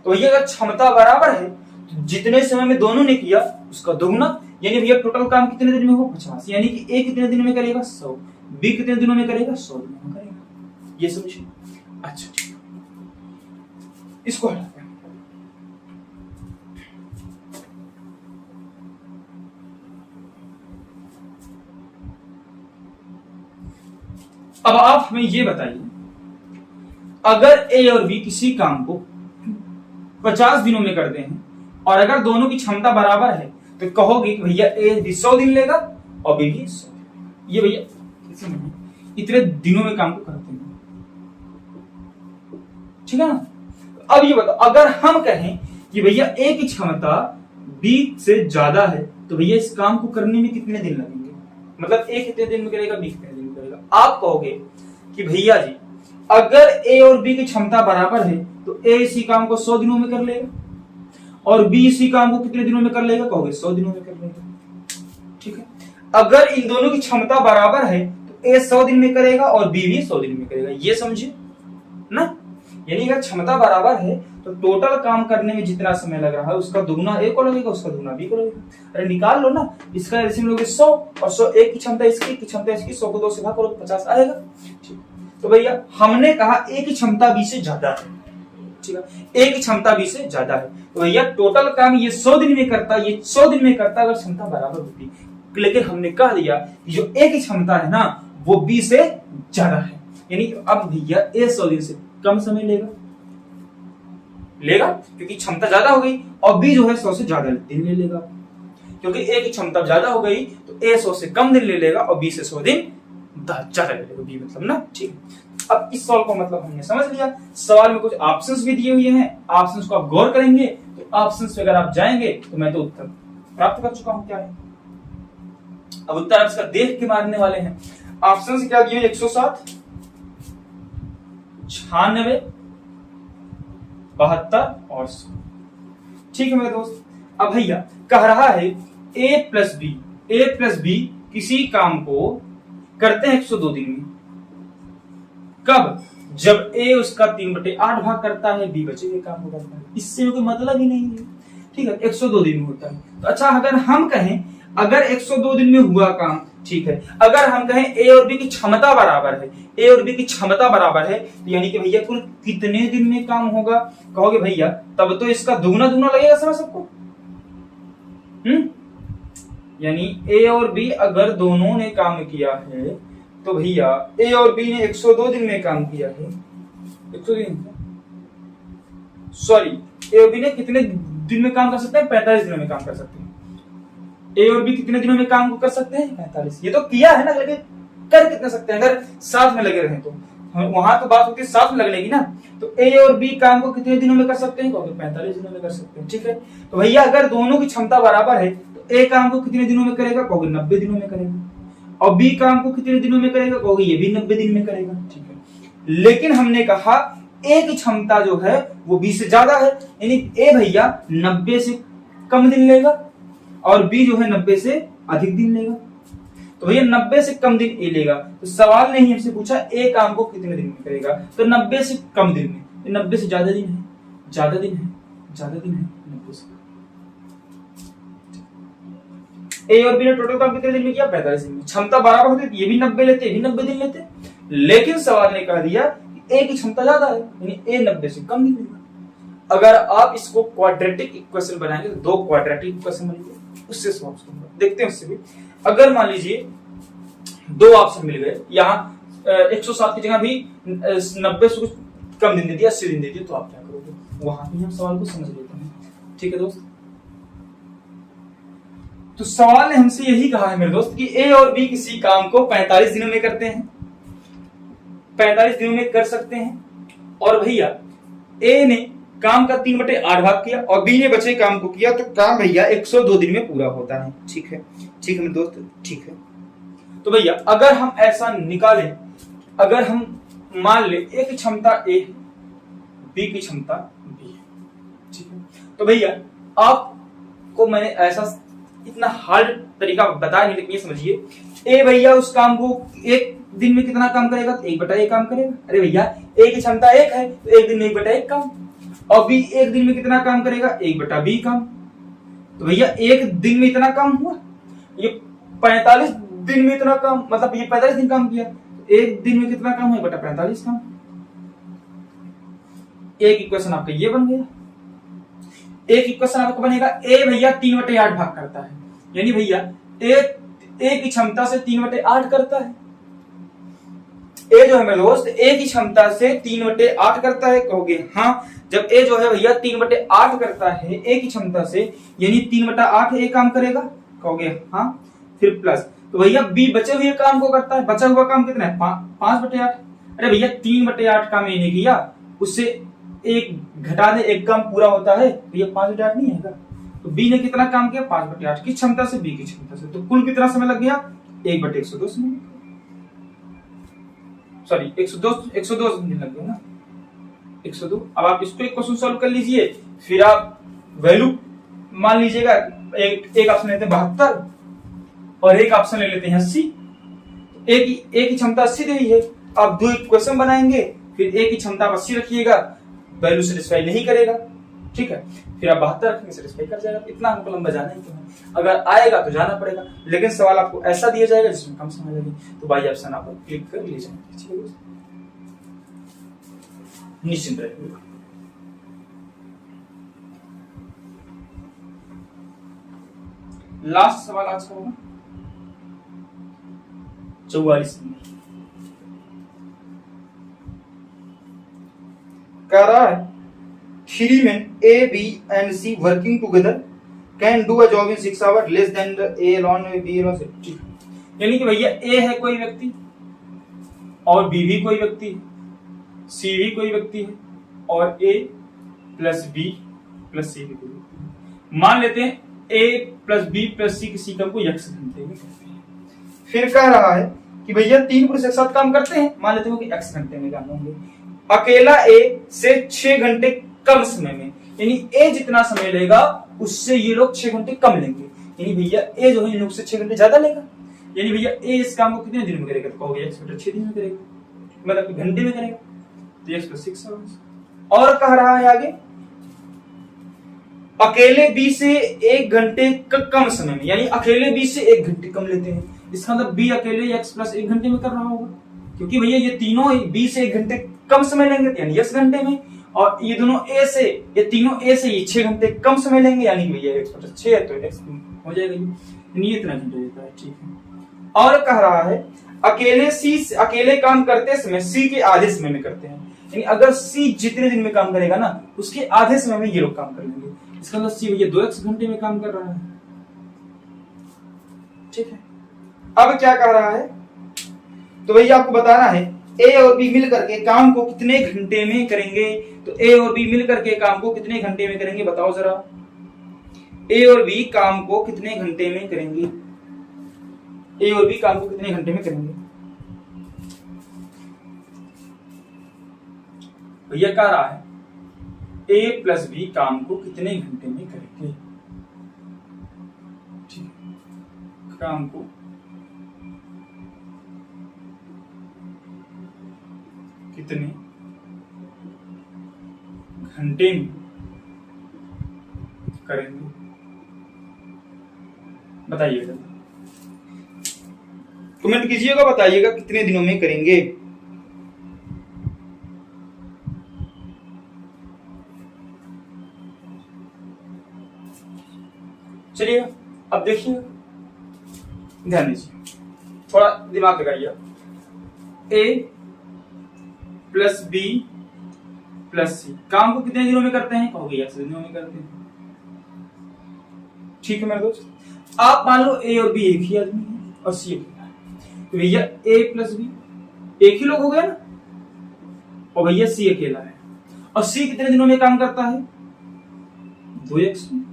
तो भैया अगर क्षमता बराबर है तो जितने समय में दोनों ने किया उसका दोगुना, यानी भैया टोटल काम कितने दिन में हो? 50, यानी कि ए कितने दिनों में करेगा? 100, बी कितने दिनों में करेगा? 100 दिनों में करेगा। ये समझिए। अच्छा ठीक, इसको हटाते हैं। अब आप हमें ये बताइए, अगर ए और बी किसी काम को 50 दिनों में करते हैं और अगर दोनों की क्षमता बराबर है तो कहोगे कि भैया ए भी 100 दिन लेगा और बी भी 100 दिन। ये भैया इतने दिनों में काम को करते हैं, ठीक है ना। अब ये बताओ, अगर हम कहें कि भैया ए की क्षमता बी से ज्यादा है तो भैया इस काम को करने में कितने दिन लगेंगे, मतलब ए कितने दिन में करेगा, बी कितने दिन में करेगा। आप कहोगे कि भैया जी अगर ए और बी की क्षमता बराबर है तो ए इसी काम को 100 दिनों में कर लेगा और बी इसी काम को कितने दिनों में कर लेगा, कहोगे 100 दिनों में कर लेगा, ठीक है। अगर इन दोनों की क्षमता बराबर है तो ए 100 दिन में करेगा और बी भी 100 दिन में करेगा, ये समझे ना। यानी अगर क्षमता बराबर है तो टोटल काम करने में जितना समय लग रहा है उसका दुगुना ए को लगेगा, उसका दुगुना बी को लगेगा। अरे निकाल लो ना, इसका एलसीएम लोगे 100 और 100 ए की क्षमता इसकी क्षमता इसकी, 100 को 2 से भाग करो 50 आएगा, ठीक। तो भैया हमने कहा ए की क्षमता बी से ज्यादा है, ठीक है, ए की क्षमता बी से ज्यादा है, तो भैया टोटल काम ये 100 दिन में करता, ये 100 दिन में करता अगर क्षमता बराबर होती। लेकिन हमने कह दिया कि जो ए की क्षमता है ना वो बी से ज्यादा है, यानी अब भैया ए 100 दिन से कम समय लेगा क्योंकि क्षमता ज्यादा हो गई, और बी जो है 100 से ज्यादा दिन ले लेगा, क्योंकि ए की क्षमता ज्यादा हो गई तो ए 100 से कम दिन ले लेगा और बी से 100 दिन ज्यादा ले लेगा, बी मतलब ना, ठीक। अब इस सवाल का मतलब हमने समझ लिया। सवाल में कुछ ऑप्शंस भी दिए हुए हैं, ऑप्शंस को आप गौर करेंगे तो ऑप्शंस पे अगर आप जाएंगे तो मैं तो उत्तर प्राप्त कर चुका हूं क्या है। अब उत्तर आप इसका देख के मारने वाले हैं। ऑप्शन क्या दिए, 107, 96, 72 और 100, ठीक है मेरे दोस्त। अब भैया कह रहा है ए प्लस बी किसी काम को करते हैं 102 दिन में, कब, जब ए उसका 3/8 भाग करता है, बी बचे हुए काम को करता है। इससे कोई मतलब ही नहीं है, ठीक है, 102 दिन में होता है। तो अच्छा अगर हम कहें अगर 102 दिन में हुआ काम, ठीक है, अगर हम कहें ए और बी की क्षमता बराबर है, ए और बी की क्षमता बराबर है, तो यानी कि भैया कुल कितने दिन में काम होगा, कहोगे भैया तब तो इसका दुगना लगेगा समय सबको। यानी ए और बी अगर दोनों ने काम किया है तो भैया ए और बी ने 102 दिन में काम किया है, 102 दिन, सॉरी ए और बी ने कितने दिन में काम कर सकते हैं, 45 दिनों में काम कर सकते हैं। ए और बी कितने दिनों में काम को कर सकते हैं, 45। ये तो किया है ना, लेकिन कर कितने सकते हैं अगर साथ में लगे रहे तो, वहां तो बात होती है साथ में लगने की ना। तो ए और बी काम को कितने दिनों में कर सकते हैं, 45 दिनों में कर सकते हैं, ठीक है। तो भैया अगर दोनों की क्षमता बराबर है तो ए काम को कितने दिनों में करेगा, कहोगे 90 दिनों में करेगा, और बी काम को कितने दिनों में करेगा, कहोगे ये भी 90 दिन में करेगा, ठीक है। लेकिन हमने कहा ए की क्षमता जो है वो बी से ज्यादा है, यानी ए भैया 90 से कम दिन लेगा और बी जो है 90 से अधिक दिन लेगा। तो भैया 90 से कम दिन ए लेगा, तो सवाल ने ही हमसे पूछा ए काम को कितने दिन में करेगा, तो 90 से कम दिन में, 90 से ज्यादा दिन है, ज्यादा दिन है, ज्यादा दिन है 90 से। ए और बी ने टोटल काम कितने दिन में किया, 45 दिन में। क्षमता बराबर होती, ये भी 90 लेते, ये भी 90 दिन लेते, लेकिन सवाल ने कह दिया कि ए की क्षमता ज्यादा है, यानी ए 90 से कम दिन लेगा। अगर आप इसको क्वाड्रेटिक इक्वेशन बनाएंगे तो 2 क्वाड्रेटिक इक्वेशन बनेंगे, उससे सॉल्व करूंगा, देखते हैं उससे भी। अगर मान लीजिए 2 ऑप्शन मिल गए, यहाँ 107 की जगह भी 90 से कुछ कम दिन दे दिया, 80 दिन दे दिया, तो आप क्या करोगे, वहां पे हम सवाल को समझ लेते हैं, ठीक है दोस्त। तो सवाल ने हमसे यही कहा है मेरे दोस्त कि ए और बी किसी काम को 45 दिनों में करते हैं, 45 दिनों में कर सकते हैं, और भैया ए ने काम का 3/8 भाग किया और बी ने बचे काम को किया, तो काम भैया 102 दिन में पूरा होता है, ठीक है, ठीक है मेरे दोस्त, ठीक है। तो भैया अगर हम ऐसा निकालें, अगर हम मान ले ए की क्षमता ए, बी की क्षमता बी, ठीक है, तो भैया आपको मैंने ऐसा इतना हार्ड तरीका बताया नहीं, लेकिन ये समझिए ए भैया उस काम को एक दिन में कितना काम करेगा, तो 1/1 काम करेगा। अरे भैया ए की क्षमता 1 है तो एक दिन में 1/1 काम, और बी एक दिन में कितना काम करेगा, 1/b काम। तो भैया एक दिन में इतना काम हुआ, ये 45 दिन में इतना काम, मतलब ये 45 दिन काम किया, तो एक दिन में कितना काम है, 1/45 काम। एक इक्वेशन आपका ये बन गया। एक इक्वेशन आपको बनेगा ए भैया 3/8 भाग करता है, यानी भैया ए की क्षमता से 3/8 करता है, ए जो है मेरे दोस्त ए की क्षमता से 3/8 करता है, कहोगे हाँ। जब ए जो है भैया 3/8 करता है ए की क्षमता से, यानी 3/8 ए काम करेगा, कहोगे हाँ। फिर प्लस, तो भैया बी बचे हुए काम को करता है, बचा हुआ काम कितना है 5/8। अरे भैया 3/8 काम ए ने किया, उससे एक घटा दे, एक काम पूरा होता है, तो ये 5/8 नहीं है। तो बी ने कितना काम किया 5/8 की क्षमता से बी की क्षमता से, तो कुल कितना समय लग गया 1/102 समय, सॉरी 102 दिन लग गया ना, 102। अब आप इसको एक क्वेश्चन सॉल्व कर लीजिए, फिर आप वैल्यू मान लीजिएगा, एक ऑप्शन लेते हैं 72 और एक ऑप्शन ले लेते हैं 80। एक की क्षमता 80 दी हुई है, आप दो इक्वेशन बनाएंगे, फिर एक की क्षमता 80 रखिएगा, वैल्यू सेटिस्फाई नहीं करेगा, ठीक है, फिर आप 72 रखेंगे, सेटिस्फाई कर जाएगा। इतना हमको लंबा जाना ही क्यों है, अगर आएगा तो जाना पड़ेगा, लेकिन सवाल आपको ऐसा दिया जाएगा जिसमें कम समय लगे, तो बाई ऑप्शन आप क्लिक कर लीजिए, निश्चिंत रहिएगा। लास्ट सवाल आज का होगा 44 नंबर, कह रहा है 3 men A, B and C working together can do a job in 6 hours less than the A alone, B alone से, यानी कि भैया A है कोई व्यक्ति और B भी कोई व्यक्ति है, C भी कोई व्यक्ति है और A plus B plus C भी कोई व्यक्ति है। मान लेते हैं A plus B plus C किसी काम को x घंटे में करते हैं। फिर कह रहा है कि भैया 3 पुरुष एक साथ काम करते हैं, मान लेते हो कि x घंटे में काम होंगे, अकेला A से 6 घंटे कम समय में, यानी A जितना समय लेगा उससे ये लोग 6 घंटे कम लेंगे, यानी भैया A जो है इन लोग से 6 घंटे ज्यादा लेगा, यानी भैया A इस काम को कितने दिन में करेगा, तो कहोगे x बटा 6 दिन में करेगा, मतलब घंटे में करेगा, तो x + 6 आवर्स। और कह रहा है आगे अकेले B से 1 घंटे कम समय में, यानी अकेले B से 1 घंटे कम लेते हैं, इसका मतलब B अकेले x + 1 घंटे में कर रहा होगा, क्योंकि भैया ये तीनों B से 1 घंटे कम समय लेंगे यानी x घंटे में, और ये दोनों A से, ये तीनों A से ये 6 घंटे कम समय लेंगे, यानी भैया x बटा 6 है तो x हो जाएगा, ये इतना घंटे देता है, ठीक है। और कह रहा है अकेले काम करते समय C के आधे समय में करते हैं, यानी अगर C जितने दिन में काम करेगा ना उसके आधे समय में ये लोग काम कर लेंगे, इसका मतलब C भैया 2x घंटे में काम कर रहा है, ठीक है। अब क्या कह रहा है, तो भैया आपको बताना है A और B मिल करके काम को कितने घंटे में करेंगे, तो A और B मिल करके काम को कितने घंटे में करेंगे बताओ जरा, A और B काम को कितने घंटे में करेंगे, A और B काम को कितने घंटे में करेंगे, भैया कह रहा है A + B काम को कितने घंटे में करेंगे, ठीक, काम को कितने घंटे में करेंगे बताइएगा, कमेंट कीजिएगा, बताइएगा कितने दिनों में करेंगे। चलिए अब देखिए, ध्यान दीजिए, थोड़ा दिमाग लगाइए, A + B + C काम को कितने दिनों में करते हैं, कहोगे x दिनों में करते हैं, ठीक है मेरे दोस्त। आप मान लो A और B एक ही आदमी है और C अकेला है, तो भैया A + B एक ही लोग हो गए ना, और भैया C अकेला है, और C कितने दिनों में काम करता है 2x में,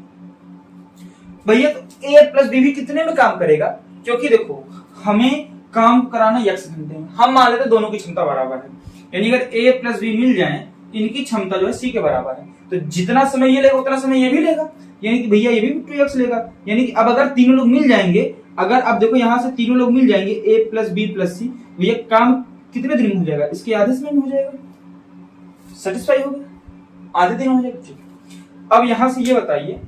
भैया तो A + B भी कितने में काम करेगा, क्योंकि देखो हमें काम कराना x घंटे में, हम मान लेते दोनों की क्षमता बराबर है, यानी अगर A + B मिल जाए इनकी क्षमता जो है C के बराबर है, तो जितना समय ये लेगा उतना समय ये भी लेगा, यानी कि भैया ये भी 2x लेगा, यानी कि अब अगर तीनों लोग मिल जाएंगे, अगर आप देखो यहां से तीनों लोग मिल जाएंगे A + B + C, भैया काम कितने दिन में हो जाएगा, इसके आधे समय में हो जाएगा, सेटिस्फाई हो गया, आधे दिन हो जाएगा, ठीक है। अब यहां से ये बताइए,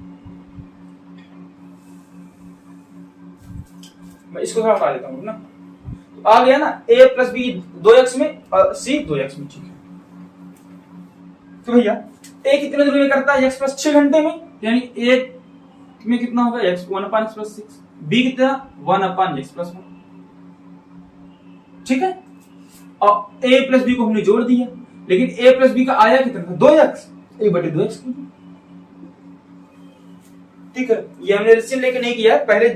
मैं इसको थोड़ा हटा देता हूं ना, तो आ गया ना A + B 2x में और C 2x में, ठीक है। तो भैया A कितने दिनों में करता है x + 6 घंटे में, यानी A में कितना होगा x 1/x + 6, B कितना 1/x + 1, ठीक है। और a प्लस बी को हमने जोड़ दिया, लेकिन a प्लस बी का आया कितना था 2x, 1/2x। ठीक है, ये हमने रेशियो लेके नहीं किया, पहले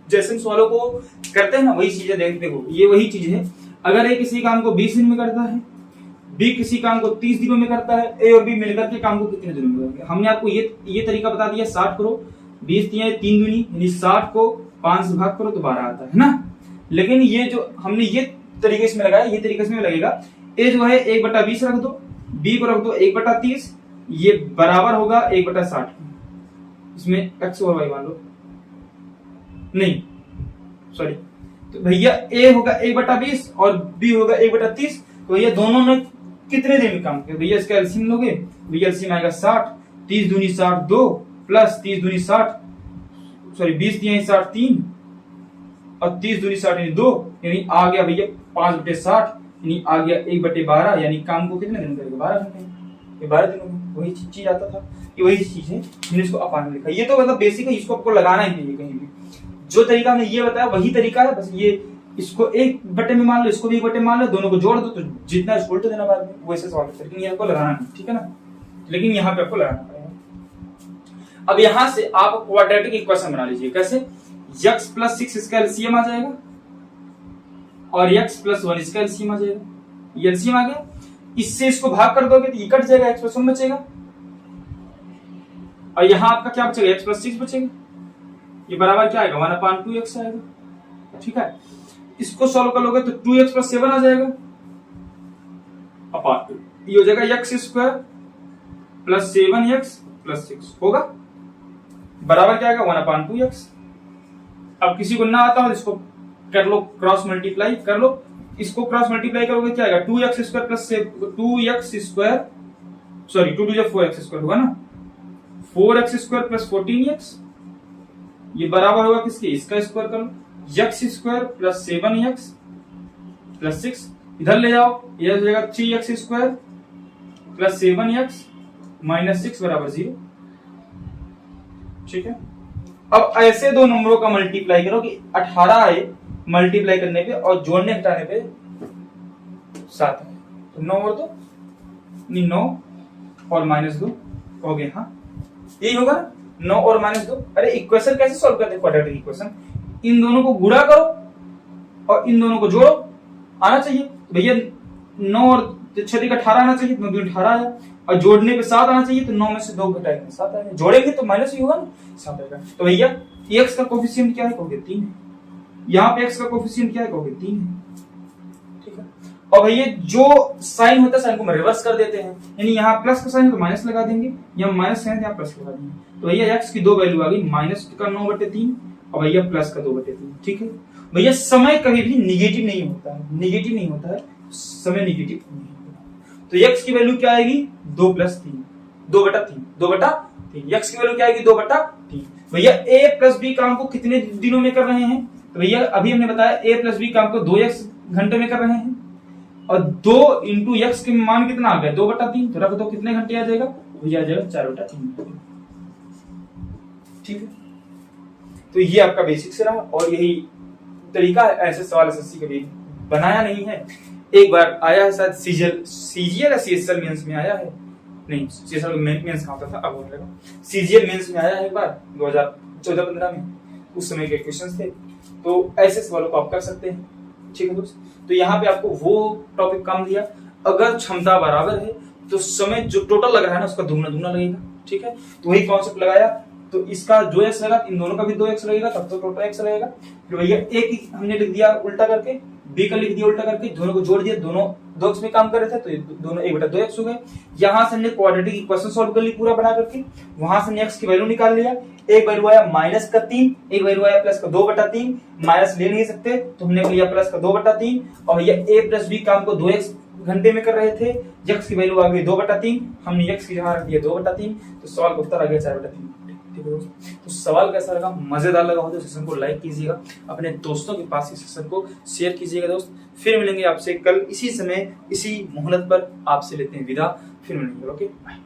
जैसे सवालों को करते हैं ना वही चीजें देखो, ये वही चीज है। अगर ए किसी काम को 20 दिन में करता है, बी किसी काम को 30 दिनों में करता है, ए और बी मिलकर के काम को कितने दिनों में करेंगे। हमने आपको ये तरीका बता दिया, 60 करो 20 दिए 3 दूनी, यानी 60 को 5 से भाग करो तो 12 आता है ना। लेकिन ये जो हमने ये तरीके इसमें लगाया, ये तरीका इसमें लगेगा, ए जो है 1/20 रख दो, बी को रख दो 1/30, ये बराबर होगा 1/60। इसमें x और y मान लो, नहीं सॉरी, तो भैया a होगा 1/20 और b होगा 1/30, तो भैया दोनों ने कितने दिन में काम किया। भैया इसका एलसीएम लोगे, भैया एलसीएम आएगा 60, 30 दूनी 60 2 प्लस 30 दूनी 60, सॉरी 20 दिए 60 3 और 30 दूनी 60 यानी 2, यानी आ गया भैया 5/60, यानी आ गया 1/12, यानी काम को कितने दिन करेगा 12 घंटे, ये 12 दिनों में। वही चीज आता था, ये वही चीज है, हमने इसको अपान में लिखा। ये तो मतलब बेसिक है, इसको आपको लगाना ही नहीं कहीं भी। जो तरीका हमने ये बताया वही तरीका है, बस ये इसको 1/में मान लो, इसको भी 1/में मान लो, दोनों को जोड़ दो तो जितना इसको उल्टा देना बाद में, वैसे सॉल्व करते, लेकिन ये आपको लगाना नहीं, ठीक है ना, लेकिन यहाँ पे आपको लगाना पड़ेगा। अब यहाँ से आप क्वाड्रेटिक इक्वेशन बना लीजिए, कैसे, x + 6 इसका एलसीएम आ जाएगा और x + 1 इसका एलसीएम आ जाएगा, ये एलसीएम आ गया, इससे इसको भाग कर दोगे तो ये कट जाएगा, x + 1 बचेगा और यहाँ आपका क्या बचेगा, x + 6 बचेगा, ये बराबर क्या आएगा 1/2x आएगा। ठीक है, इसको सॉल्व कर लोगे तो 2x + 7 आ जाएगा अपान, ये हो जाएगा x² + 7x + 6 होगा बराबर क्या आएगा 1/2x। अब किसी को ना आता हो इसको कर लो, क्रॉस मल्टीप्लाई कर लो, इसको क्रॉस मल्टीप्लाई करोगे क्या आएगा 2x² सॉरी 2 × 4x² होगा ना, 4x² + 14x, ये बराबर होगा किसके, इसका स्क्वायर कर लो, x² + 7x + 6, इधर ले जाओ, ये हो जाएगा 3x² + 7x - 6 = 0। ठीक है, अब ऐसे दो नंबरों का मल्टीप्लाई करो कि 18 आए मल्टीप्लाई करने पे और जोड़ने घटाने पे 7 है, तो 9 और 2 नहीं 9 और -2 हो गए, हाँ यही होगा 9 और -2। अरे इक्वेशन कैसे सॉल्व करते हैं क्वाड्रेटिक इक्वेशन, इन दोनों को गुणा करो और इन दोनों को जोड़ो, आना चाहिए भैया 9 और 6 × 18 आना चाहिए, 9 × 18 आया, और जोड़ने पे 7 आना चाहिए, तो 9 में से 2 घटाएंगे 7 आएगा, जोड़ेंगे तो माइनस ही होगा ना 7 आएगा। तो भैया x का कोफिशिएंट क्या है, कहोगे 3 है, यहाँ पे x का कोफिशिएंट क्या है, कहोगे 3 है। ठीक है, और भैया जो साइन होता है साइन को हम रिवर्स कर देते हैं, यानी यहाँ प्लस का साइन है तो माइनस लगा देंगे, यहाँ माइनस है यहाँ प्लस लगा देंगे, तो भैया x की 2 वैल्यू आ गई, माइनस का 9/3 और भैया प्लस का 2/3। ठीक है भैया, समय कभी भी निगेटिव नहीं होता है, निगेटिव नहीं होता है, समय निगेटिव नहीं होता, तो x की वैल्यू क्या आएगी 2 + 3 2/3 x की वैल्यू क्या आएगी 2/3। भैया a + b काम को कितने दिनों में कर रहे हैं, तो भैया अभी हमने बताया a + b काम को 2x घंटे में कर रहे हैं, और 2 × x के मान कितना आ गया 2/3, तो रख दो कितने घंटे आ जाएगा, भैया आ जाएगा 4/3। ठीक है, तो ये आपका बेसिक से रहा, और यही तरीका है, ऐसे सवाल एसएससी कभी बनाया नहीं है, एक बार आया है शायद सीजीएल या सीएसएल मेंस में आया है, नहीं सीएसएल मेंस कहां होता था, अब होगा सीजीएल मेंस में आया है एक बार 2014-15 में, उस समय के क्वेश्चंस थे, तो ऐसे सवालों को आप कर सकते हैं। ठीक है दोस्त, तो यहाँ पे आपको वो टॉपिक कम दिया, अगर क्षमता बराबर है तो समय जो टोटल लग रहा है ना उसका दुगना लगेगा। ठीक है, तो वही कॉन्सेप्ट लगाया, तो इसका 2x लगा, इन दोनों का भी 2x लगेगा, तब तो टोटल x लगेगा। फिर भैया a की हमने लिख दिया उल्टा करके, b का लिख दिया उल्टा करके, दोनों को जोड़ दिया, दोनों 2x में काम कर रहे थे तो दोनों 1/2x हो गए। यहाँ से हमने क्वाड्रेटिक इक्वेशन सॉल्व कर ली पूरा बना करके, वहां से हमने x की वैल्यू निकाल लिया, एक वैल्यू आया -3, एक वैल्यू आया +2/3, माइनस ले नहीं सकते तो हमने लिया +2/3, और भैया a + b काम को 2x घंटे में कर रहे थे, x की वैल्यू आ गई 2/3, हमने x की जगह रख दिया 2/3, तो सवाल का उत्तर आ गया 4/3। ठीक है दोस्तों, तो सवाल कैसा लगा, मजेदार लगा हो तो सेशन को लाइक कीजिएगा, अपने दोस्तों के पास इस सेशन को शेयर कीजिएगा दोस्त। फिर मिलेंगे आपसे कल इसी समय इसी मोहलत पर, आपसे लेते हैं विदा, फिर मिलेंगे, ओके बाय।